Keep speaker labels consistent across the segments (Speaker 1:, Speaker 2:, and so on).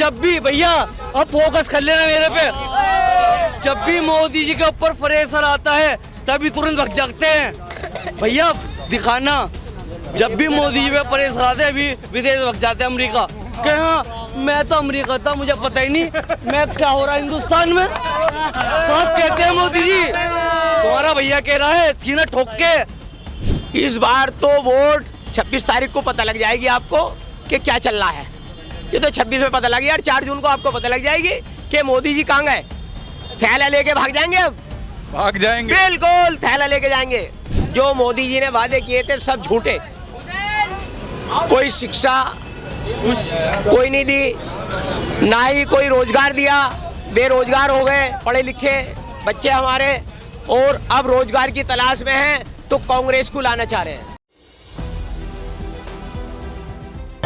Speaker 1: जब भी भैया अब फोकस कर लेना मेरे पे, जब भी मोदी जी के ऊपर प्रेशर आता है तभी तुरंत भग जाते हैं भैया। दिखाना जब भी मोदी जी पे प्रेशर आते हैं अभी विदेश भग जाते हैं अमेरिका के। हाँ मैं तो अमेरिका था, मुझे पता ही नहीं मैं क्या हो रहा है हिंदुस्तान में। सब कहते हैं मोदी जी, तुम्हारा भैया कह रहा है सीना ठोक के।
Speaker 2: इस बार तो वोट 26 तारीख को पता लग जाएगी आपको कि क्या चल रहा है। ये तो 26 में पता लग गया, 4 जून को आपको पता लग जाएगी कि मोदी जी कहाँ गए। थैला लेके भाग जाएंगे, अब
Speaker 3: भाग जाएंगे।
Speaker 2: बिल्कुल थैला लेके जाएंगे। जो मोदी जी ने वादे किए थे सब झूठे। कोई शिक्षा कोई नहीं दी, ना ही कोई रोजगार दिया। बेरोजगार हो गए पढ़े लिखे बच्चे हमारे, और अब रोजगार की तलाश में हैं तो कांग्रेस को लाना चाह रहे हैं।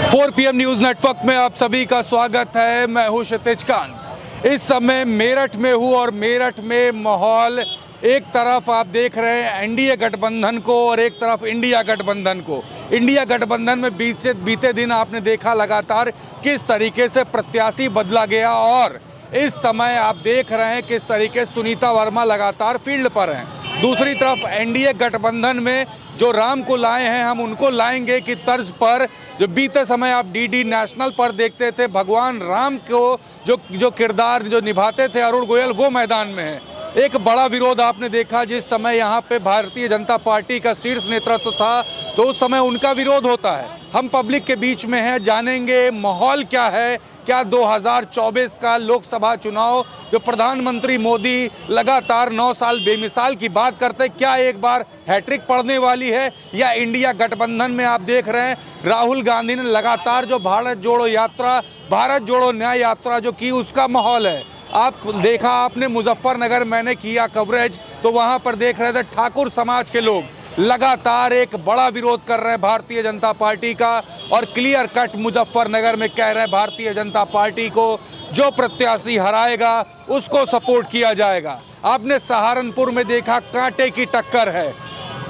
Speaker 3: 4 PM न्यूज नेटवर्क में आप सभी का स्वागत है। मैं हूं क्षितिज कांत। इस समय मेरठ में हूं और मेरठ में माहौल, एक तरफ आप देख रहे हैं एनडीए गठबंधन को और एक तरफ इंडिया गठबंधन को। इंडिया गठबंधन में बीते दिन आपने देखा लगातार किस तरीके से प्रत्याशी बदला गया, और इस समय आप देख रहे हैं किस तरीके से सुनीता वर्मा लगातार फील्ड पर हैं। दूसरी तरफ एनडीए गठबंधन में जो राम को लाए हैं हम उनको लाएंगे की तर्ज पर जो बीते समय आप डीडी नेशनल पर देखते थे, भगवान राम को जो किरदार जो निभाते थे अरुण गोयल, वो मैदान में है। एक बड़ा विरोध आपने देखा जिस समय यहाँ पे भारतीय जनता पार्टी का शीर्ष नेतृत्व था तो उस समय उनका विरोध होता है। हम पब्लिक के बीच में हैं, जानेंगे माहौल क्या है। क्या 2024 का लोकसभा चुनाव जो प्रधानमंत्री मोदी लगातार 9 साल बेमिसाल की बात करते, क्या एक बार हैट्रिक पड़ने वाली है, या इंडिया गठबंधन में आप देख रहे हैं राहुल गांधी ने लगातार जो भारत जोड़ो यात्रा, भारत जोड़ो न्याय यात्रा जो की, उसका माहौल है। आप देखा आपने मुजफ्फरनगर मैंने किया कवरेज, तो वहाँ पर देख रहे थे ठाकुर समाज के लोग लगातार एक बड़ा विरोध कर रहे हैं भारतीय जनता पार्टी का, और क्लियर कट मुजफ्फरनगर में कह रहे हैं भारतीय जनता पार्टी को जो प्रत्याशी हराएगा उसको सपोर्ट किया जाएगा। आपने सहारनपुर में देखा कांटे की टक्कर है।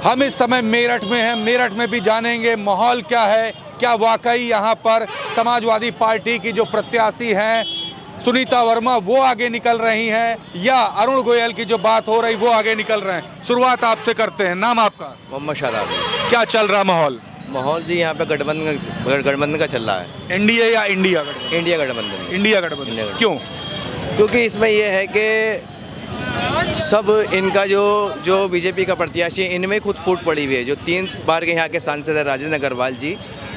Speaker 3: हम इस समय मेरठ में हैं, मेरठ में भी जानेंगे माहौल क्या है। क्या वाकई यहाँ पर समाजवादी पार्टी की जो प्रत्याशी हैं सुनीता वर्मा वो आगे निकल रही हैं, या अरुण गोयल की जो बात हो रही वो आगे निकल रहे हैं। शुरुआत आपसे करते हैं, नाम आपका?
Speaker 4: मोहम्मद शादाब।
Speaker 3: क्या चल रहा माहौल?
Speaker 4: माहौल जी यहाँ पे गठबंधन का चल रहा है।
Speaker 3: एनडीए या इंडिया गठबंधन?
Speaker 4: इंडिया गठबंधन।
Speaker 3: इंडिया गठबंधन। क्यों?
Speaker 4: क्योंकि इसमें यह है कि सब इनका जो बीजेपी का प्रत्याशी है इनमें खुद फूट पड़ी हुई है। जो 3 बार के यहाँ के सांसद है राजेंद्र अग्रवाल जी,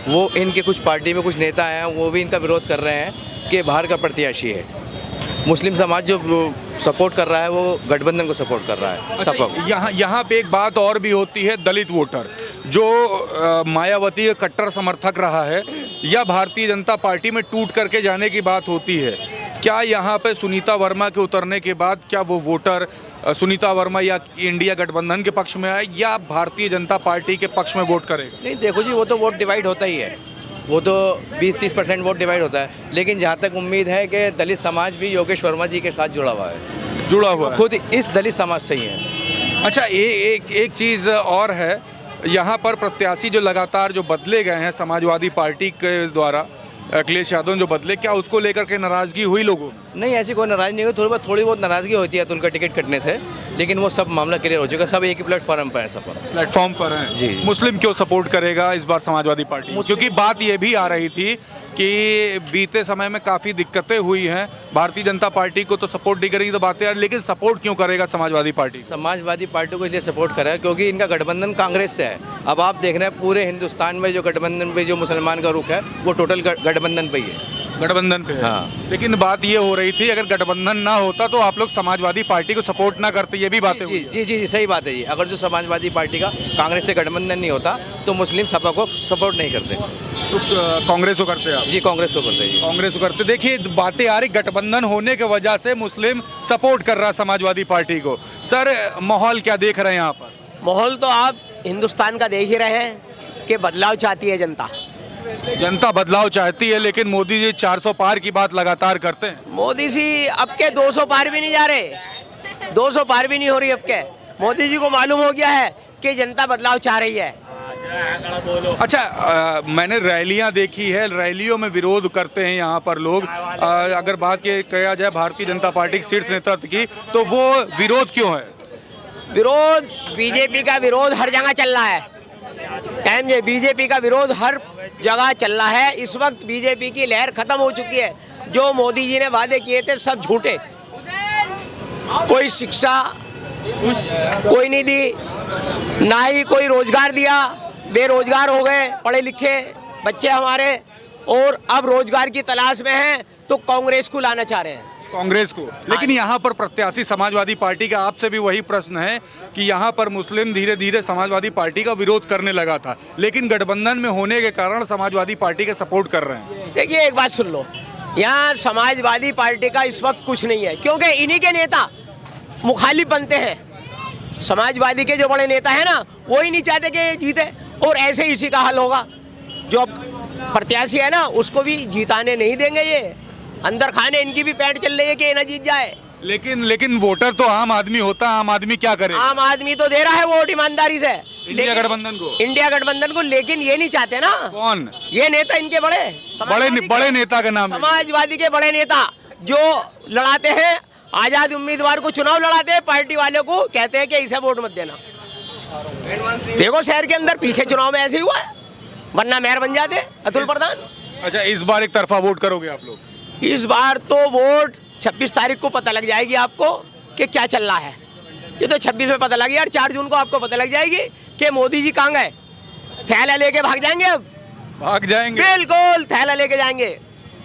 Speaker 4: वो इनके कुछ पार्टी में कुछ नेता हैं वो भी इनका विरोध कर रहे हैं कि बाहर का प्रत्याशी है। मुस्लिम समाज जो सपोर्ट कर रहा है वो गठबंधन को सपोर्ट कर रहा है।
Speaker 3: अच्छा, यहाँ पे एक बात और भी होती है, दलित वोटर जो मायावती का कट्टर समर्थक रहा है या भारतीय जनता पार्टी में टूट करके जाने की बात होती है। क्या यहाँ पे सुनीता वर्मा के उतरने के बाद क्या वो वोटर सुनीता वर्मा या इंडिया गठबंधन के पक्ष में आए या भारतीय जनता पार्टी के पक्ष में वोट करेगा?
Speaker 4: नहीं देखो जी, वो तो वोट डिवाइड होता ही है, वो तो 20-30% वोट डिवाइड होता है। लेकिन जहाँ तक उम्मीद है कि दलित समाज भी योगेश वर्मा जी के साथ जुड़ा हुआ है, खुद इस दलित समाज से ही है।
Speaker 3: अच्छा, एक चीज़ और है, यहाँ पर प्रत्याशी जो लगातार जो बदले गए हैं समाजवादी पार्टी के द्वारा, अखिलेश यादव जो बदले, क्या उसको लेकर के नाराजगी हुई लोगों?
Speaker 4: नहीं, ऐसी कोई नाराज़गी नहीं हुई। थोड़ी बहुत नाराज़गी होती है अतुल का टिकट कटने से, लेकिन वो सब मामला क्लियर हो चुका। सब एक ही प्लेटफॉर्म पर है, सब
Speaker 3: प्लेटफॉर्म पर हैं
Speaker 4: जी।
Speaker 3: मुस्लिम क्यों सपोर्ट करेगा इस बार समाजवादी पार्टी? क्योंकि बात ये भी आ रही थी कि बीते समय में काफ़ी दिक्कतें हुई हैं, भारतीय जनता पार्टी को तो सपोर्ट नहीं करेगी तो बातें यार, लेकिन सपोर्ट क्यों करेगा समाजवादी पार्टी?
Speaker 4: समाजवादी पार्टी को इसलिए सपोर्ट करेगा क्योंकि इनका गठबंधन कांग्रेस से है। अब आप देख रहे हैं पूरे हिंदुस्तान में जो गठबंधन पे जो मुसलमान का रुख है वो टोटल गठबंधन पे ही है।
Speaker 3: गठबंधन पे?
Speaker 4: हाँ।
Speaker 3: लेकिन बात ये हो रही थी अगर गठबंधन ना होता तो आप लोग समाजवादी पार्टी को सपोर्ट ना करते, ये भी बातें हुई।
Speaker 4: जी, सही बात है जी। अगर जो समाजवादी पार्टी का कांग्रेस से गठबंधन नहीं होता तो मुस्लिम सपा को सपोर्ट नहीं करते।
Speaker 3: तो कांग्रेस को करते आप?
Speaker 4: जी, कांग्रेस को करते हैं।
Speaker 3: कांग्रेस को करते। देखिए बातें आ रही गठबंधन होने की वजह से मुस्लिम सपोर्ट कर रहा समाजवादी पार्टी को। सर माहौल क्या देख रहे हैं यहाँ पर?
Speaker 2: माहौल तो आप हिंदुस्तान का देख ही रहे हैं कि बदलाव चाहती है जनता।
Speaker 3: जनता बदलाव चाहती है, लेकिन मोदी जी 400 पार की बात लगातार करते हैं।
Speaker 2: मोदी जी अब के 200 पार भी नहीं जा रहे, 200 पार भी नहीं हो रही अब के। मोदी जी को मालूम हो गया है कि जनता बदलाव चाह रही है।
Speaker 3: अच्छा, मैंने रैलियां देखी है, रैलियों में विरोध करते हैं यहाँ पर लोग। अगर बात किया जाए भारतीय जनता पार्टी के शीर्ष नेतृत्व की, तो वो विरोध क्यों है?
Speaker 2: विरोध, बीजेपी का विरोध हर जगह चल रहा है। बीजेपी का विरोध हर जगह चल रहा है। इस वक्त बीजेपी की लहर खत्म हो चुकी है। जो मोदी जी ने वादे किए थे सब झूठे। कोई शिक्षा कोई नहीं दी, ना ही कोई रोजगार दिया। बेरोजगार हो गए पढ़े लिखे बच्चे हमारे, और अब रोजगार की तलाश में हैं तो कांग्रेस को लाना चाह रहे हैं।
Speaker 3: कांग्रेस को। लेकिन यहाँ पर प्रत्याशी समाजवादी पार्टी का, आपसे भी वही प्रश्न है कि यहाँ पर मुस्लिम धीरे धीरे समाजवादी पार्टी का विरोध करने लगा था, लेकिन गठबंधन में होने के कारण समाजवादी पार्टी के सपोर्ट कर रहे हैं।
Speaker 2: देखिए एक बात सुन लो, यहाँ समाजवादी पार्टी का इस वक्त कुछ नहीं है, क्योंकि इन्हीं के नेता मुखालिफ बनते हैं। समाजवादी के जो बड़े नेता है ना, वो ही नहीं चाहते कि ये जीते, और ऐसे इसी का हल होगा। जो प्रत्याशी है ना, उसको भी जीताने नहीं देंगे। ये अंदर खाने इनकी भी पैंट चल रही है कि ये ना जीत जाए।
Speaker 3: लेकिन वोटर तो आम आदमी होता है। आम आदमी क्या करे?
Speaker 2: आम आदमी तो दे रहा है वोट ईमानदारी से
Speaker 3: इंडिया गठबंधन को।
Speaker 2: इंडिया गठबंधन को, लेकिन ये नहीं चाहते ना।
Speaker 3: कौन?
Speaker 2: ये नेता इनके
Speaker 3: बड़े नेता का नाम?
Speaker 2: समाजवादी के बड़े नेता जो लड़ाते हैं, आजाद उम्मीदवार को चुनाव लड़ाते हैं, पार्टी वाले को कहते हैं कि इसे वोट मत देना। देखो शहर के अंदर पीछे चुनाव में ऐसे ही हुआ है, वरना मेयर बन जाते अतुल प्रधान।
Speaker 3: अच्छा, इस बार एक तरफा वोट करोगे आप लोग?
Speaker 2: इस बार तो वोट 26 तारीख को पता लग जाएगी आपको कि क्या चल रहा है। ये तो 26 में पता लग गया, 4 जून को आपको पता लग जाएगी कि मोदी जी कहाँ गए। थैला लेके भाग जाएंगे। अब
Speaker 3: भाग जाएंगे?
Speaker 2: बिल्कुल, थैला लेके जाएंगे।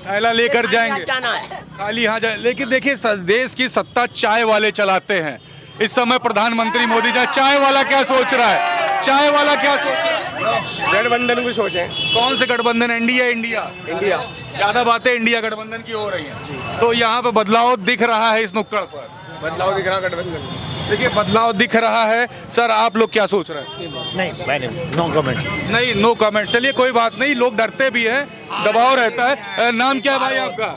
Speaker 3: थैला लेकर जाएंगे,
Speaker 2: जाना है
Speaker 3: खाली यहाँ जाए। लेकिन देखिए, देश की सत्ता चाय वाले चलाते हैं। इस समय प्रधानमंत्री मोदी जी, चाय वाला क्या सोच रहा है? चाय वाला क्या सोच रहा है?
Speaker 2: गठबंधन को सोचे।
Speaker 3: कौन से गठबंधन? इंडिया ज्यादा बातें इंडिया गठबंधन की हो रही हैं, तो यहाँ पे बदलाव दिख रहा है। इस नुक्कड़ पर
Speaker 5: बदलाव दिख रहा गठबंधन।
Speaker 3: देखिए, बदलाव दिख रहा है। सर, आप लोग क्या सोच रहे हैं?
Speaker 5: नहीं, मैंने नो कमेंट।
Speaker 3: नहीं, नो कमेंट। चलिए, कोई बात नहीं, लोग डरते भी हैं, दबाव रहता है। नाम क्या है भाई आपका?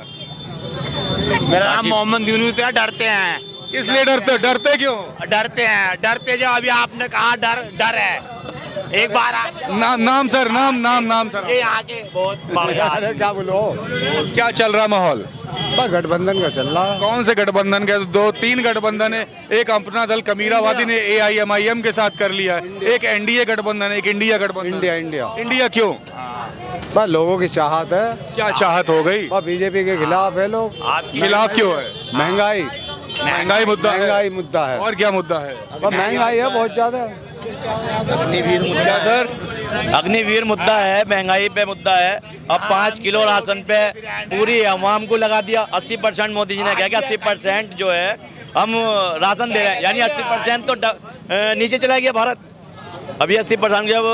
Speaker 5: मेरा नाम मोहम्मद यूनुस है। डरते हैं।
Speaker 3: किस लिए डरते? डरते क्यों?
Speaker 5: डरते जो अभी आपने कहा डर है। एक बार
Speaker 3: नाम सर, नाम सर।
Speaker 5: ये यहाँ के बहुत बढ़िया।
Speaker 6: क्या बोलो,
Speaker 3: क्या चल रहा माहौल?
Speaker 6: बस गठबंधन का चल रहा है।
Speaker 3: कौन से गठबंधन के? 2-3 गठबंधन है। एक अपना दल कमीरावादी ने AIMIM के साथ कर लिया है, एक एनडीए गठबंधन, एक इंडिया गठबंधन। इंडिया क्यों?
Speaker 6: बस लोगों की चाहत है।
Speaker 3: क्या चाहत हो गई?
Speaker 6: बस बीजेपी के खिलाफ है लोग।
Speaker 3: खिलाफ क्यों है?
Speaker 6: महंगाई मुद्दा है।
Speaker 3: और क्या मुद्दा है?
Speaker 6: बस महंगाई है बहुत ज्यादा।
Speaker 4: अग्निवीर मुद्दा सर, अग्निवीर मुद्दा है, महंगाई पे मुद्दा है। अब 5 किलो राशन पे पूरी अवाम को लगा दिया। 80% मोदी जी ने कहा कि 80% जो है हम राशन दे रहे हैं, यानी 80% तो नीचे चला गया भारत। अभी 80% जब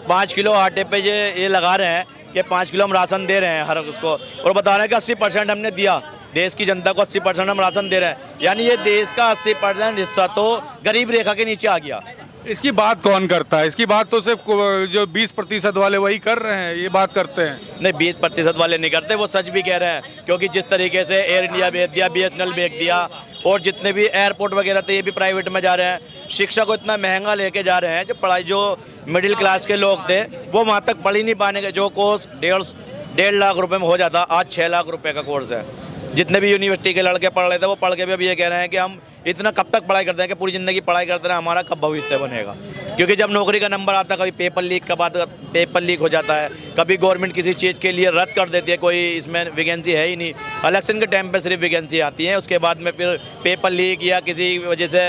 Speaker 4: 5 किलो आटे पे ये लगा रहे हैं कि 5 किलो हम राशन दे रहे हैं हर उसको, और बता रहे हैं कि 80% हमने दिया देश की जनता को। 80% हम राशन दे रहे हैं, यानी ये देश का 80% हिस्सा तो गरीब रेखा के नीचे आ गया।
Speaker 3: इसकी बात कौन करता है? इसकी बात तो सिर्फ जो 20% वाले वही कर रहे हैं, ये बात करते हैं।
Speaker 4: नहीं, 20% वाले नहीं करते, वो सच भी कह रहे हैं, क्योंकि जिस तरीके से एयर इंडिया बेच दिया, BSNL बेच दिया, और जितने भी एयरपोर्ट वगैरह थे ये भी प्राइवेट में जा रहे हैं। शिक्षा को इतना महंगा लेके जा रहे हैं, जो मिडिल क्लास के लोग थे वो वहाँ तक पढ़ ही नहीं पाने के। जो कोर्स 1.5 लाख रुपए में हो जाता, आज 6 लाख रुपए का कोर्स है। जितने भी यूनिवर्सिटी के लड़के पढ़ रहे थे वो पढ़ के भी अब ये कह रहे हैं कि हम इतना कब तक पढ़ाई करते हैं कि पूरी ज़िंदगी पढ़ाई करते रहे, हमारा कब भविष्य बनेगा। क्योंकि जब नौकरी का नंबर आता है, कभी पेपर लीक हो जाता है, कभी गवर्नमेंट किसी चीज़ के लिए रद्द कर देती है, कोई इसमें वैकेंसी है ही नहीं। इलेक्शन के टाइम पे सिर्फ वैकेंसी आती है, उसके बाद में फिर पेपर लीक या किसी वजह से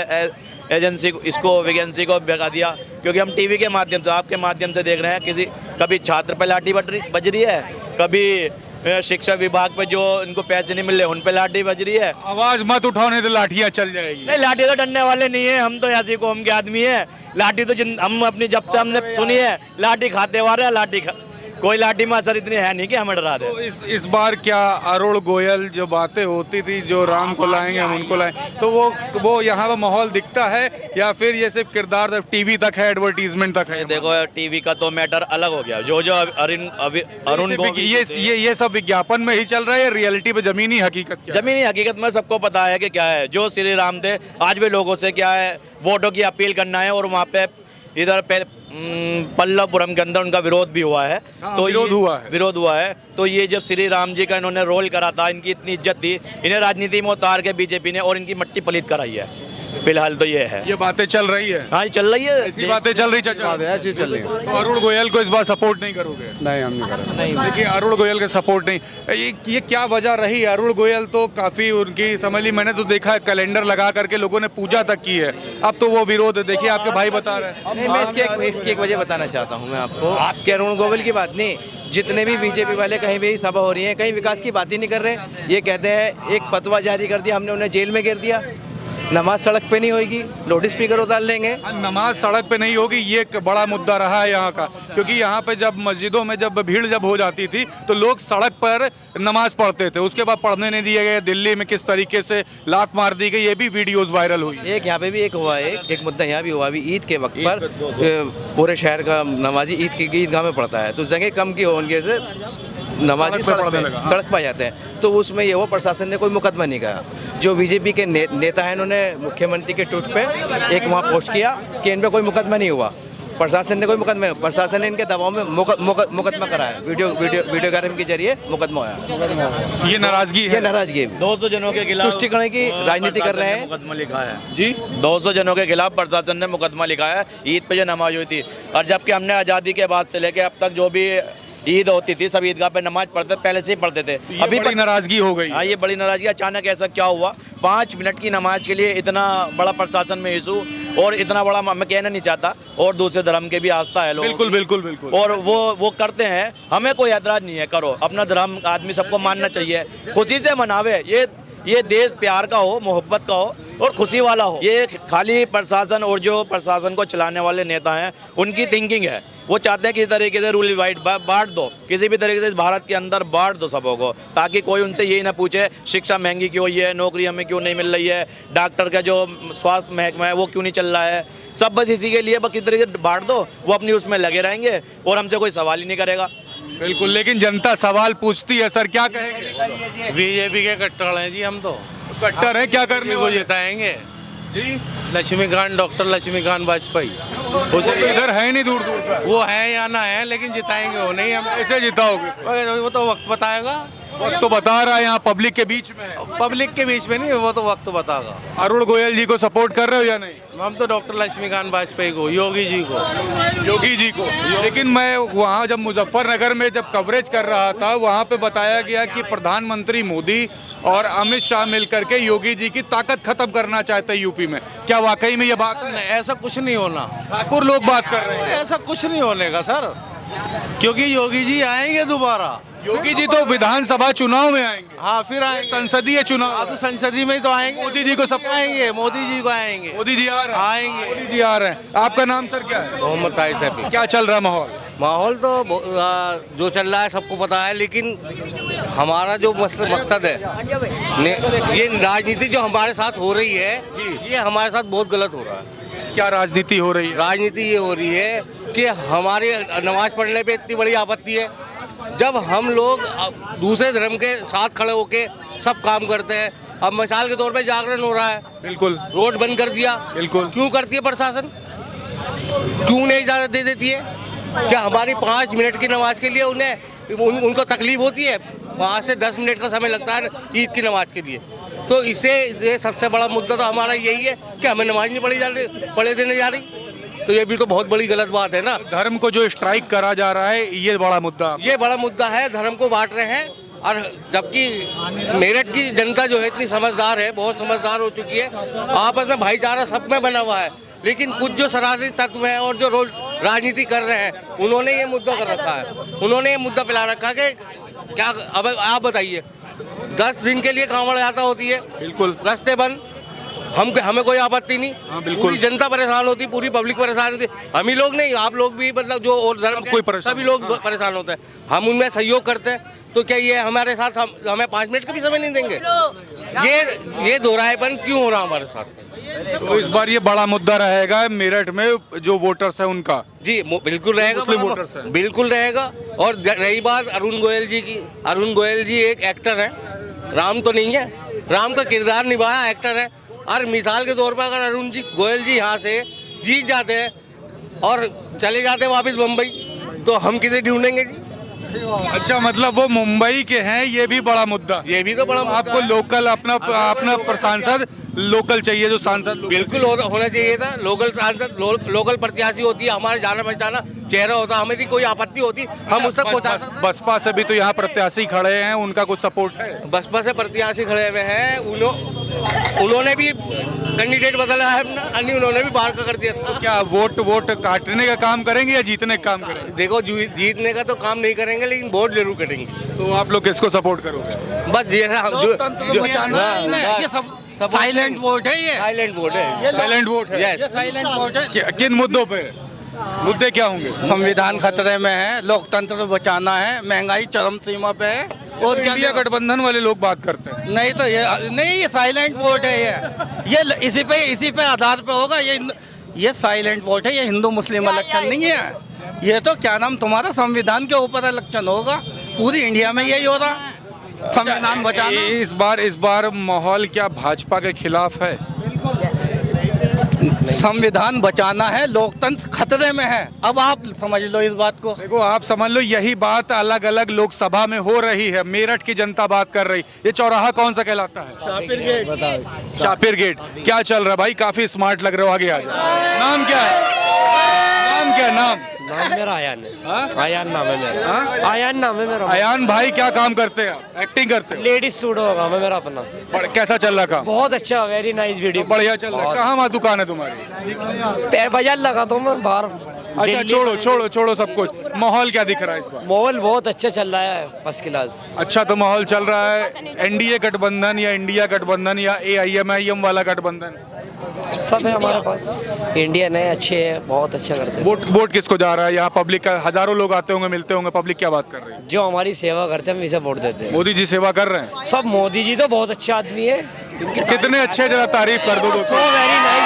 Speaker 4: एजेंसी इसको वैकेंसी को भगा दिया। क्योंकि हम टीवी के माध्यम से, आपके माध्यम से देख रहे हैं, कभी छात्र पर लाठी बज रही है, कभी शिक्षा विभाग पे जो इनको पैसे नहीं मिल रहे उन पे लाठी बज रही है।
Speaker 3: आवाज मत उठाने तो लाठियां चल जाएगी।
Speaker 4: नहीं, लाठी तो डरने वाले नहीं है, हम तो ऐसी कौम के आदमी है। लाठी तो हम अपनी जब से हमने सुनी है, लाठी खाते वाले कोई लाठी में असर इतनी है नहीं कि हमें डरा दे।
Speaker 3: तो इस बार क्या अरुण गोयल जो बातें होती थी, जो राम को लाएंगे हम उनको लाएंगे, तो वो यहाँ पर माहौल दिखता है, या फिर ये सिर्फ किरदार टीवी तक है, एडवर्टीजमेंट तक है?
Speaker 4: देखो, टीवी का तो मैटर अलग हो गया। जो अरुण
Speaker 3: ये सब विज्ञापन में ही चल रहा है, रियलिटी पे जमीनी हकीकत
Speaker 4: में सबको पता है कि क्या है। जो श्री राम थे, आज भी लोगों से क्या है, वोटों की अपील करना है, और वहाँ पे इधर
Speaker 5: पल्लवपुरम के अंदर उनका विरोध भी हुआ है।
Speaker 3: हाँ,
Speaker 5: तो
Speaker 3: विरोध हुआ है।
Speaker 5: विरोध हुआ है। तो ये जब श्री राम जी का इन्होंने रोल करा था, इनकी इतनी इज्जत थी, इन्हें राजनीति में उतार के बीजेपी ने और इनकी मट्टी पलीत कराई है। फिलहाल तो ये है,
Speaker 3: ये बातें चल रही है,
Speaker 5: हाँ ये चल रही है,
Speaker 3: ऐसी बातें चल रही चाचा।
Speaker 6: ऐसी चल रही है।
Speaker 3: तो अरुण गोयल को इस बार सपोर्ट नहीं करोगे?
Speaker 6: नहीं, हम नहीं करेंगे।
Speaker 3: देखिए अरुण गोयल का सपोर्ट नहीं, ये क्या वजह रही? अरुण गोयल तो काफी उनकी समझ ली, मैंने तो देखा है कैलेंडर लगा करके लोगों ने पूजा तक की है। अब तो वो विरोध है, देखिए आपके भाई बता रहे हैं।
Speaker 4: नहीं, मैं इसकी एक वजह बताना चाहता हूँ मैं आपको कि अरुण गोयल की बात नहीं, जितने भी बीजेपी वाले कहीं भी सभा हो रही है, कहीं विकास की बात ही नहीं कर रहे। ये कहते हैं एक फतवा जारी कर दिया हमने, उन्हें जेल में गिर दिया, नमाज सड़क पे नहीं होगी, लाउड स्पीकर उतार लेंगे।
Speaker 3: नमाज सड़क पे नहीं होगी, ये एक बड़ा मुद्दा रहा है यहाँ का, क्योंकि यहाँ पे जब मस्जिदों में जब भीड़ जब हो जाती थी तो लोग सड़क पर नमाज पढ़ते थे, उसके बाद पढ़ने नहीं दिए गए। दिल्ली में किस तरीके से लात मार दी गई, ये भी वीडियोस वायरल हुई।
Speaker 4: एक यहाँ पे भी एक हुआ है, एक मुद्दा यहाँ भी हुआ। अभी ईद के वक्त पर पूरे शहर का नमाजी ईद की ईदगाह में पढ़ता है, तो जगह कम की होने से नमाजी सड़क पर आ जाते हैं। तो उसमें ये वो प्रशासन ने कोई मुकदमा नहीं किया। जो बीजेपी के नेता हैं, इन्होंने मुख्यमंत्री के ट्वीट पे एक वहाँ पोस्ट किया कि इन पे कोई मुकदमा नहीं हुआ, प्रशासन ने कोई मुकदमा, प्रशासन ने इनके दबाव में मुकदमा कराया, वीडियोग्राफी के जरिए मुकदमा होया।
Speaker 3: ये नाराजगी है,
Speaker 4: ये नाराजगी है।
Speaker 5: 200 जनों के खिलाफ
Speaker 4: तुष्टिकरण की राजनीति कर रहे हैं।
Speaker 5: मुकदमा लिखा है
Speaker 3: जी
Speaker 5: 200 जनों के खिलाफ प्रशासन ने मुकदमा लिखा है ईद पे जो नमाज हुई थी। और जबकि हमने आज़ादी के बाद से लेके अब तक जो भी ईद होती थी सब ईदगाह पे नमाज पढ़ते, पहले से ही पढ़ते थे।
Speaker 3: अभी बड़ी नाराजगी हो गई।
Speaker 5: हाँ, ये बड़ी नाराजगी। अचानक ऐसा क्या हुआ? 5 मिनट की नमाज के लिए इतना बड़ा प्रशासन में इशू, और इतना बड़ा मैं कहना नहीं चाहता, और दूसरे धर्म के भी आस्था है लोगों
Speaker 3: बिल्कुल
Speaker 5: की।
Speaker 3: बिल्कुल बिल्कुल।
Speaker 5: और वो करते हैं, हमें कोई ऐतराज नहीं है, करो अपना धर्म, आदमी सबको मानना चाहिए, खुशी से मनावे। ये देश प्यार का हो, मोहब्बत का हो और खुशी वाला हो। ये खाली प्रशासन और जो प्रशासन को चलाने वाले नेता हैं उनकी थिंकिंग है। वो चाहते हैं किसी तरीके से रूल डिवाइड बांट दो, किसी भी तरीके से इस भारत के अंदर बांट दो सबों को, ताकि कोई उनसे यही ना पूछे शिक्षा महंगी क्यों हुई है, नौकरी हमें क्यों नहीं मिल रही है, डॉक्टर का जो स्वास्थ्य महकमा है वो क्यों नहीं चल रहा है। सब बस इसी के लिए बस किसी तरीके से बांट दो, वो अपनी उसमें लगे रहेंगे और हमसे कोई सवाल ही नहीं करेगा।
Speaker 3: बिल्कुल, लेकिन जनता सवाल पूछती है। सर क्या कहेंगे?
Speaker 7: बीजेपी के कट्टर हैं जी हम तो।
Speaker 3: कट्टर है, क्या करने
Speaker 7: को
Speaker 3: को
Speaker 7: जिताएंगे
Speaker 3: जी?
Speaker 7: लक्ष्मीकांत, डॉक्टर लक्ष्मीकांत वाजपेयी।
Speaker 3: उसे इधर है नहीं, दूर दूर पर
Speaker 7: वो है या ना है, लेकिन जिताएंगे वो नहीं हम।
Speaker 3: ऐसे जिताओगे?
Speaker 7: वो तो वक्त बताएगा।
Speaker 3: वक्त तो बता रहा है, यहाँ पब्लिक के बीच में है।
Speaker 7: पब्लिक के बीच में नहीं, वो तो वक्त बताएगा।
Speaker 3: अरुण गोयल जी को सपोर्ट कर रहे हो या नहीं?
Speaker 7: हम तो डॉक्टर लक्ष्मीकांत वाजपेयी को, योगी जी को।
Speaker 3: लेकिन मैं वहाँ जब मुजफ्फरनगर में जब कवरेज कर रहा था, वहाँ पे बताया गया कि प्रधानमंत्री मोदी और अमित शाह मिलकर के योगी जी की ताकत खत्म करना चाहते हैं यूपी में। क्या वाकई में ये बात?
Speaker 7: ऐसा कुछ नहीं होना।
Speaker 3: ठाकुर लोग बात कर रहे हैं।
Speaker 7: ऐसा कुछ नहीं होने का सर, क्योंकि योगी जी आएंगे दोबारा।
Speaker 3: योगी जी तो विधानसभा चुनाव में आएंगे।
Speaker 7: हाँ, फिर आएंगे
Speaker 3: संसदीय चुनाव।
Speaker 7: तो संसदीय में तो आएंगे।
Speaker 3: मोदी जी को सब
Speaker 7: आएंगे, मोदी जी को आएंगे।
Speaker 3: मोदी जी आ रहे हैं।
Speaker 7: आएंगे।
Speaker 3: मोदी जी आ रहे हैं। आपका नाम सर क्या है?
Speaker 8: मोहम्मद ताहिर साहब।
Speaker 3: क्या चल रहा है माहौल?
Speaker 8: माहौल तो जो चल रहा है सबको पता है, लेकिन हमारा जो मकसद है, ये राजनीति जो हमारे साथ हो रही है, ये हमारे साथ बहुत गलत हो रहा है।
Speaker 3: क्या राजनीति हो रही है?
Speaker 8: राजनीति ये हो रही है कि हमारे नमाज पढ़ने पे इतनी बड़ी आपत्ति है, जब हम लोग दूसरे धर्म के साथ खड़े होके सब काम करते हैं। अब मिसाल के तौर पे जागरण हो रहा है,
Speaker 3: बिल्कुल
Speaker 8: रोड बंद कर दिया,
Speaker 3: बिल्कुल।
Speaker 8: क्यों करती है प्रशासन? क्यों नहीं इजाज़त दे देती है? क्या हमारी 5 मिनट की नमाज के लिए उनको तकलीफ होती है? 5 से 10 मिनट का समय लगता है ईद की नमाज के लिए। तो इससे ये सबसे बड़ा मुद्दा तो हमारा यही है कि हमें नमाज नहीं पढ़े देने जा रही। तो ये भी तो बहुत बड़ी गलत बात है ना।
Speaker 3: धर्म को जो स्ट्राइक करा जा रहा है, ये बड़ा मुद्दा।
Speaker 8: ये बड़ा मुद्दा है, धर्म को बांट रहे हैं। और जबकि मेरठ की जनता जो है इतनी समझदार है, बहुत समझदार हो चुकी है, आपस में भाईचारा सब में बना हुआ है। लेकिन कुछ जो शरारती तत्व हैं और जो रोज राजनीति कर रहे हैं, उन्होंने ये मुद्दा कर रखा है, उन्होंने ये मुद्दा फैला रखा कि क्या। अब आप बताइए, 10 दिन के लिए कांवड़ यात्रा होती है,
Speaker 3: बिल्कुल
Speaker 8: रास्ते बंद, हमें कोई आपत्ति नहीं।
Speaker 3: हाँ, बिल्कुल।
Speaker 8: पूरी जनता परेशान होती, पूरी पब्लिक परेशान होती। हम ही लोग नहीं, आप लोग भी, मतलब जो और धर्म के सभी लोग परेशान होते हैं। हम उनमें सहयोग करते हैं, तो क्या ये हमारे साथ हमें 5 मिनट का भी समय नहीं देंगे? ये दोहराएपन क्यों हो रहा हमारे साथ?
Speaker 3: तो इस बार ये बड़ा मुद्दा रहेगा मेरठ में जो वोटर्स है उनका।
Speaker 8: जी बिल्कुल रहेगा,
Speaker 3: मुस्लिम वोटर्स हैं।
Speaker 8: बिल्कुल रहेगा। और रही बात अरुण गोयल जी की, अरुण गोयल जी एक एक्टर है, राम तो नहीं है। राम का किरदार निभाया एक्टर है। और मिसाल के तौर पर अगर अरुण गोयल जी यहाँ से जीत जाते हैं और चले जाते वापस मुंबई, तो हम किसे ढूंढेंगे जी?
Speaker 3: अच्छा, मतलब वो मुंबई के हैं, ये भी बड़ा मुद्दा।
Speaker 8: ये भी तो बड़ा मुद्दा
Speaker 3: आपको
Speaker 8: है।
Speaker 3: लोकल अपना सांसद लोकल चाहिए, जो सांसद लोकल।
Speaker 8: बिल्कुल होना चाहिए था। लोकल सांसद लोकल प्रत्याशी होती है, हमारे जाना पहचाना चेहरा होता, हमें भी कोई आपत्ति होती हम उस तक पहुंचा सकते।
Speaker 3: बसपा से भी तो यहाँ प्रत्याशी खड़े हैं, उनका कुछ सपोर्ट है?
Speaker 8: बसपा से प्रत्याशी खड़े हुए हैं, उन्होंने भी कैंडिडेट बदला है अपना, अन्य उन्होंने भी बाहर का कर दिया था।
Speaker 3: क्या वोट काटने का काम करेंगे या जीतने का काम करेंगे?
Speaker 8: देखो, जीतने का तो काम नहीं करेंगे, लेकिन वोट जरूर करेंगे।
Speaker 3: तो आप लोग किसको सपोर्ट करोगे?
Speaker 8: बस जैसा हम
Speaker 9: ये सब साइलेंट वोट है, ये
Speaker 8: साइलेंट वोट है।
Speaker 3: साइलेंट वोट है।
Speaker 8: यस,
Speaker 9: साइलेंट वोट है।
Speaker 3: किन मुद्दों पे? मुद्दे क्या होंगे?
Speaker 9: संविधान खतरे में है, लोकतंत्र बचाना है, महंगाई चरम सीमा पे है, और क्या?
Speaker 3: इंडिया गठबंधन वाले लोग बात करते हैं।
Speaker 9: नहीं तो ये साइलेंट वोट है, ये इसी पे आधार पे होगा। ये साइलेंट वोट है, ये हिंदू मुस्लिम इलेक्शन नहीं है। ये तो क्या नाम तुम्हारा संविधान के ऊपर इलेक्शन होगा। पूरी इंडिया में यही हो रहा, संविधान बचाना।
Speaker 3: इस बार माहौल क्या भाजपा के खिलाफ है?
Speaker 9: संविधान बचाना है, लोकतंत्र खतरे में है। अब आप समझ लो इस बात को।
Speaker 3: देखो, आप समझ लो, यही बात अलग अलग लोकसभा में हो रही है। मेरठ की जनता बात कर रही। ये चौराहा कौन सा कहलाता है? शापिर गेट। क्या चल रहा है भाई? काफी स्मार्ट लग रहे हो, आगे आ जाओ। नाम क्या है? नाम क्या है? नाम
Speaker 2: मेरा आयान है। आयान नाम है मेरा। आयान नाम है मेरा।
Speaker 3: अयान भाई, क्या काम करते हैं आप? एक्टिंग करते हो?
Speaker 2: लेडीज सूट होगा मैं मेरा अपना।
Speaker 3: कैसा चल रहा काम?
Speaker 2: बहुत अच्छा, वेरी नाइस वीडियो।
Speaker 3: बढ़िया चल रहा है। कहाँ वहाँ दुकान है तुम्हारी?
Speaker 2: पैर बाजार लगा तो मैं बाहर।
Speaker 3: अच्छा, छोड़ो सब कुछ। माहौल क्या दिख रहा है इस बार?
Speaker 2: माहौल बहुत अच्छा चल रहा है, फर्स्ट क्लास।
Speaker 3: अच्छा, तो माहौल चल रहा है एनडीए गठबंधन या इंडिया गठबंधन या AIM वाला गठबंधन?
Speaker 2: सब है हमारे पास। इंडियन है, अच्छे है, बहुत अच्छा करते हैं।
Speaker 3: वोट किसको जा रहा है? यहाँ पब्लिक का हजारों लोग आते होंगे, मिलते होंगे। पब्लिक क्या बात कर रही है?
Speaker 2: जो हमारी सेवा करते हैं हम इसे वोट देते हैं।
Speaker 3: मोदी जी सेवा कर रहे हैं?
Speaker 2: सब मोदी जी तो बहुत अच्छे आदमी है।
Speaker 3: कितने अच्छे, जरा तारीफ कर दो दोस्तों।
Speaker 2: Very nice.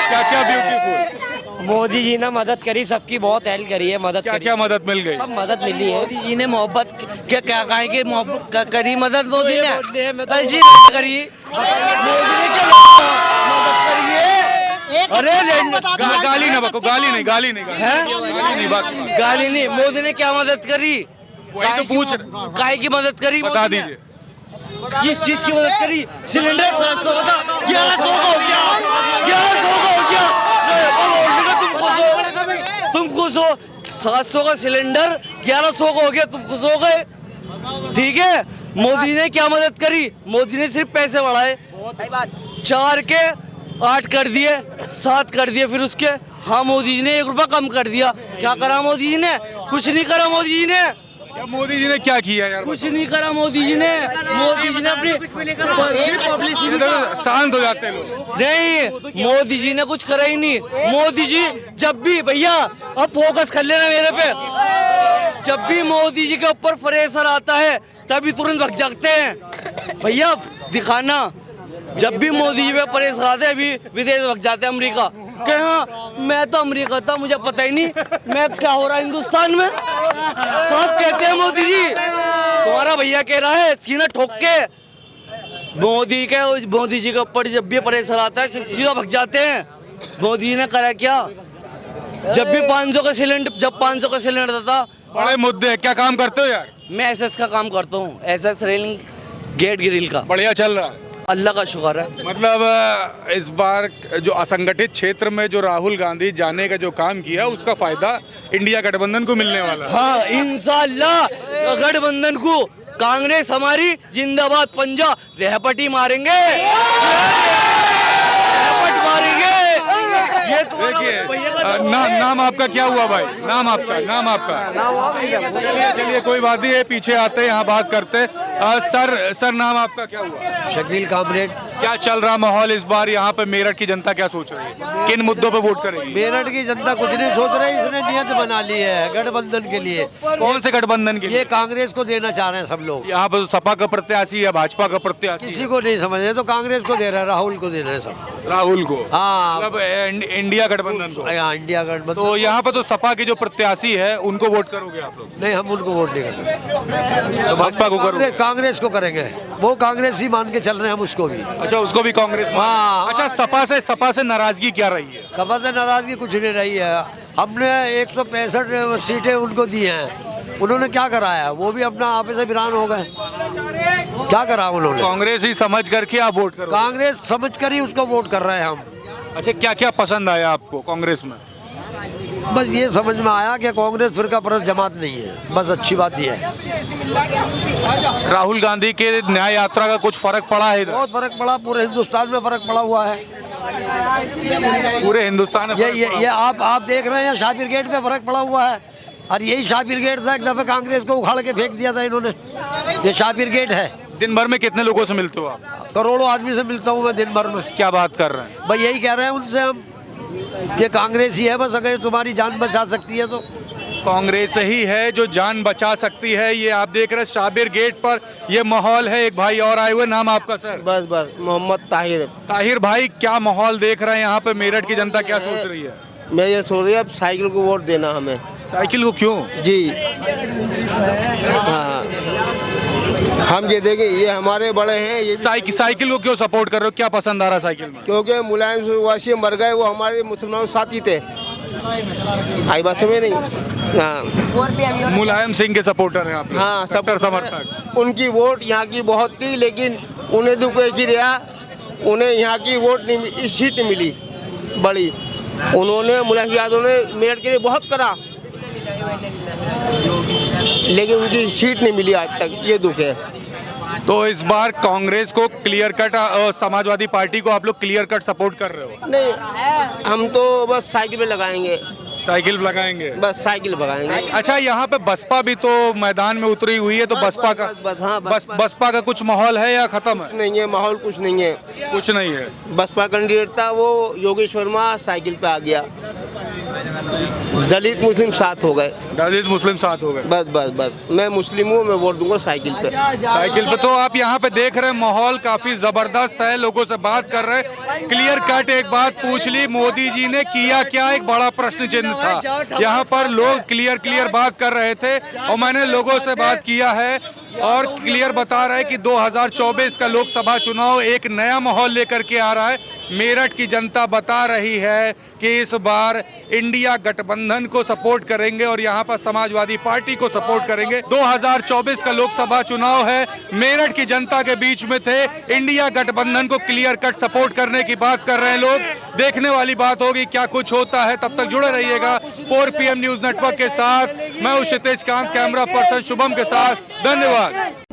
Speaker 3: क्या क्या ब्यूटीफुल।
Speaker 2: मोदी जी ने मदद करी, सबकी बहुत हेल्प करी है। मदद
Speaker 3: क्या क्या मदद मिल गई?
Speaker 2: सब मदद मिली है।
Speaker 1: मोदी जी ने मोहब्बत क्या क्या कहेंगे, मोहब्बत करी मदद मोदी ने। जी करी मोदी ने क्या मदद करी है? अरे
Speaker 3: गाली ना बको, गाली नहीं
Speaker 1: गाली नहीं। मोदी ने क्या मदद करी?
Speaker 3: वही तो पूछ
Speaker 1: काय की मदद करी?
Speaker 3: बता दीजिए।
Speaker 1: किस चीज की मदद करी? सिलेंडर 700 का था, 1100 का हो गया। 1100 का हो गया। तुम खुश हो? 700 का सिलेंडर 1100 का हो गया, तुम खुश हो गए? ठीक है। मोदी ने क्या मदद करी? मोदी ने सिर्फ पैसे बढ़ाए। 4 के 8 कर दिए, 7 कर दिए। फिर उसके मोदी जी ने 1 रुपया कम कर दिया। क्या करा मोदी जी ने? कुछ नहीं करा मोदी जी ने।
Speaker 3: मोदी जी ने क्या किया यार?
Speaker 1: कुछ नहीं करा मोदी जी ने। मोदी जी ने अपनी पब्लिसिटी।
Speaker 3: शांत हो जाते हैं लोग।
Speaker 1: नहीं, मोदी जी ने कुछ करा ही नहीं। मोदी जी जब भी, भैया अब फोकस कर लेना मेरे पे, जब भी मोदी जी के ऊपर प्रेशर आता है तभी तुरंत भग जाते हैं। भैया दिखाना, जब भी मोदी जी पे प्रेशर आते हैं अभी विदेश भग जाते हैं। अमेरिका के हाँ, मैं तो अमेरिका था, मुझे पता ही नहीं मैं क्या हो रहा है हिंदुस्तान में। सब कहते हैं मोदी जी, तुम्हारा भैया कह रहा है सीना ठोक के। मोदी जी के ऊपर जब भी प्रेशर आता है सीधा भग जाते हैं। मोदी जी ने करा क्या? जब भी 500 का सिलेंडर था।
Speaker 3: बड़े मुद्दे। क्या काम करते हो यार?
Speaker 1: मैं SS का काम करता हूँ, SS रेलिंग गेट ग्रिल का।
Speaker 3: बढ़िया चल रहा है,
Speaker 1: अल्लाह का शुक्र है।
Speaker 3: मतलब इस बार जो असंगठित क्षेत्र में जो राहुल गांधी जाने का जो काम किया, उसका फायदा इंडिया गठबंधन को मिलने वाला है।
Speaker 1: हाँ, इंशाल्लाह गठबंधन को। कांग्रेस हमारी जिंदाबाद, पंजा रेहपटी मारेंगे, रेहपट मारेंगे। ये
Speaker 3: देखिए, नाम आपका क्या हुआ भाई? नाम आपका चलिए कोई बात नहीं है, पीछे आते हैं, यहाँ बात करते हैं। सर नाम आपका क्या हुआ?
Speaker 2: शकील कामरेड।
Speaker 3: क्या चल रहा माहौल इस बार यहाँ पे? मेरठ की जनता क्या सोच रही है? किन मुद्दों पे वोट करेगी?
Speaker 2: मेरठ की जनता कुछ नहीं सोच रही, इसने नियत बना ली है गठबंधन के लिए।
Speaker 3: कौन से गठबंधन के लिए?
Speaker 2: ये कांग्रेस को देना चाह रहे हैं सब लोग।
Speaker 3: यहाँ पर सपा का प्रत्याशी या भाजपा का प्रत्याशी?
Speaker 2: किसी को नहीं समझ रहे, तो कांग्रेस को दे रहा है, राहुल को दे रहे हैं सब।
Speaker 3: राहुल को?
Speaker 2: हाँ,
Speaker 3: मतलब इंडिया गठबंधन को?
Speaker 2: यहाँ इंडिया गठबंधन।
Speaker 3: तो यहाँ पर तो सपा के जो प्रत्याशी है उनको वोट करोगे आप लोग?
Speaker 2: नहीं, हम उनको वोट नहीं करेंगे,
Speaker 3: तो भाजपा को करोगे?
Speaker 2: कांग्रेस को करेंगे। वो कांग्रेस ही मान के चल रहे हैं हम उसको भी।
Speaker 3: अच्छा, उसको भी कांग्रेस?
Speaker 2: हाँ।
Speaker 3: अच्छा, सपा से नाराजगी क्या रही है?
Speaker 2: सपा से नाराजगी कुछ नहीं रही है।
Speaker 10: हमने 165 सीटें उनको दी हैं, उन्होंने क्या कराया? वो भी अपना आप से वीरान हो गए। क्या करा उन्होंने?
Speaker 3: कांग्रेस ही समझ करके आप वोट करो?
Speaker 10: कांग्रेस समझ कर ही उसको वोट कर रहे हैं हम।
Speaker 3: अच्छा, क्या क्या पसंद आया आपको कांग्रेस में?
Speaker 10: बस ये समझ में आया कि कांग्रेस फिरका परस्त जमात नहीं है, बस अच्छी बात ये है।
Speaker 3: राहुल गांधी के न्याय यात्रा का कुछ फर्क पड़ा है इधर?
Speaker 10: बहुत फर्क पड़ा, पूरे हिंदुस्तान में फर्क पड़ा हुआ है।
Speaker 3: पूरे हिंदुस्तान में
Speaker 10: ये आप देख रहे हैं, शाबिर गेट पे फर्क पड़ा हुआ है। और यही शाबिर गेट था, एक दफे कांग्रेस को उखाड़ के फेंक दिया था इन्होंने। ये शाबिर गेट है।
Speaker 3: दिन भर में कितने लोगों से मिलते हो आप?
Speaker 10: करोड़ों आदमी से मिलता हूँ मैं दिन भर में।
Speaker 3: क्या बात कर रहे हैं?
Speaker 10: भाई यही कह रहे हैं उनसे हम, ये कांग्रेस ही है बस, अगर तुम्हारी जान बचा सकती है तो।
Speaker 3: कांग्रेस ही है जो जान बचा सकती है। ये आप देख रहे हैं शाबिर गेट पर ये माहौल है। एक भाई और आए हुए, नाम आपका सर?
Speaker 8: बस मोहम्मद ताहिर।
Speaker 3: ताहिर भाई, क्या माहौल देख रहे हैं यहाँ पे? मेरठ की जनता क्या सोच रही है?
Speaker 8: मैं ये सोच रही अब साइकिल को वोट देना हमें।
Speaker 3: साइकिल को क्यों?
Speaker 8: जी हाँ, हम ये देखें, ये हमारे बड़े हैं। ये
Speaker 3: साइकिल को क्यों सपोर्ट कर रहे हो? क्या पसंद आ रहा है साइकिल में?
Speaker 8: क्योंकि मुलायम सुरवासी मर गए, वो हमारे मुसलमानों साथी थे। आई बात समझ नहीं? हाँ,
Speaker 3: मुलायम सिंह के सपोर्टर हैं आप?
Speaker 8: हाँ,
Speaker 3: सपोर्टर समर्थक।
Speaker 8: उनकी वोट यहाँ की बहुत थी, लेकिन उन्हें तो एक ही रहा, उन्हें यहाँ की वोट नहीं, इस सीट मिली बड़ी। उन्होंने मुलायम यादव ने मेरठ के लिए बहुत करा, लेकिन उनकी सीट नहीं मिली आज तक, ये दुख है।
Speaker 3: तो इस बार कांग्रेस को क्लियर कट, समाजवादी पार्टी को आप लोग क्लियर कट सपोर्ट कर रहे हो?
Speaker 8: नहीं, हम तो बस साइकिल पे लगाएंगे।
Speaker 3: साइकिल लगाएंगे?
Speaker 8: बस साइकिल लगाएंगे।
Speaker 3: अच्छा, यहाँ पे बसपा भी तो मैदान में उतरी हुई है, तो बसपा का बसपा का कुछ माहौल है या खत्म है?
Speaker 8: नहीं है, माहौल कुछ नहीं है।
Speaker 3: कुछ नहीं है।
Speaker 8: बसपा कैंडिडेट था वो योगेश वर्मा, साइकिल पे आ गया। दलित मुस्लिम साथ हो गए।
Speaker 3: दलित मुस्लिम साथ हो गए?
Speaker 8: बस मैं मुस्लिम हूँ, मैं वोट दूंगा साइकिल पे।
Speaker 3: साइकिल पे। तो आप यहाँ पे देख रहे हैं माहौल काफी जबरदस्त है, लोगों से बात कर रहे हैं। क्लियर कट एक बात पूछ ली, मोदी जी ने किया क्या, एक बड़ा प्रश्न चिन्ह था। यहाँ पर लोग क्लियर बात कर रहे थे और मैंने लोगों से बात किया है और क्लियर बता रहे हैं कि 2024 का लोकसभा चुनाव एक नया माहौल लेकर के आ रहा है। मेरठ की जनता बता रही है कि इस बार इंडिया गठबंधन को सपोर्ट करेंगे और यहाँ पर समाजवादी पार्टी को सपोर्ट करेंगे। 2024 का लोकसभा चुनाव है, मेरठ की जनता के बीच में थे, इंडिया गठबंधन को क्लियर कट सपोर्ट करने की बात कर रहे हैं लोग। देखने वाली बात होगी क्या कुछ होता है। तब तक जुड़े रहिएगा 4 PM न्यूज नेटवर्क के साथ। मैं हूं क्षितिज कांत, कैमरा पर्सन शुभम के साथ। धन्यवाद।